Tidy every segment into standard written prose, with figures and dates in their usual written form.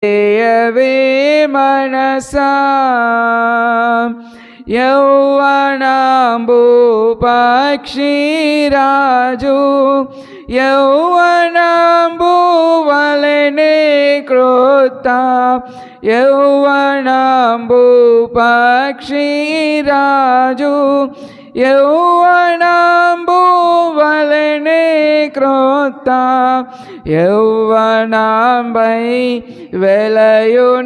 చేయవే మనసా యౌవనంబు పక్షిరాజు యౌవనంబు వలెనే క్రొత్త యౌవనంబు పక్షిరాజు యౌవనంబు వలెనే క్రొత్త యౌవనంబై వెలయునట్లుగా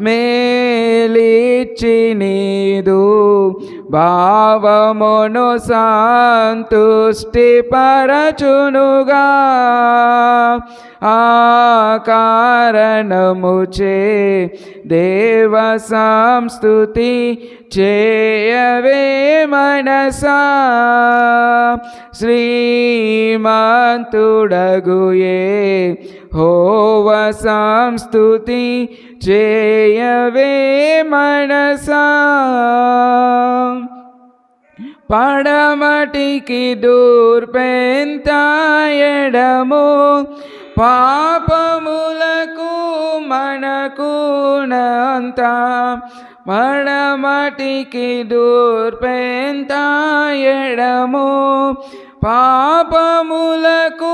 మేలిచ్చి నీదు భావమును సంతుష్టి పరచునుగా ఆ కారణముచే దేవ సంస్తుతి చేయవే మనసా శ్రీమంతుడగుయే హోవ సంస్తుతి చేయవే మనసా పడమటికి దూర్పెంతాయడము పాపములకు మనకునంత పడమటికి దూర్పెంతాయడము పాపములకు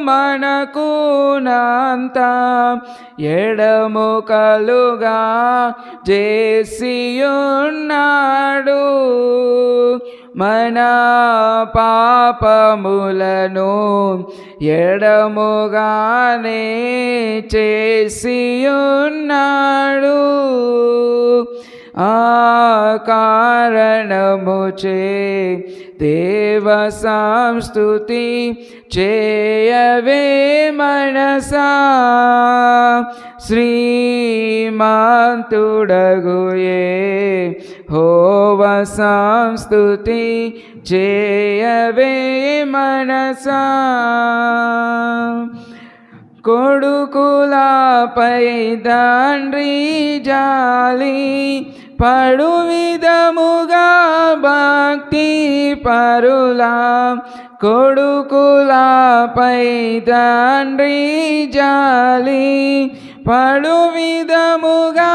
మనకునంత ఎడము కలుగా చేసియున్నాడు మన పాపములను ఎడముగానే చేసియున్నాడు ఆ కారణముచే దేవ సంస్తుతి చేయవే మనసా శ్రీమంతుడగుయే హోవ సంస్తుతి చేయవే మనసా కొడుకులపై తండ్రి జాలి పడు విధముగా భక్తి పరులా కొడుకులపై తండ్రి జాలి పడు విధముగా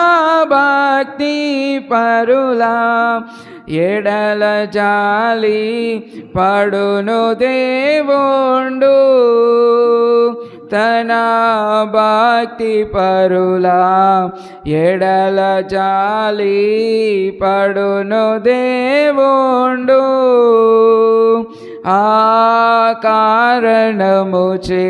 భక్తి పరులా ఎడల జాలి పడును దేవుండు తన భక్తి పరులా ఎడల జాలి పడును దేవుండు ఆ కారణముచే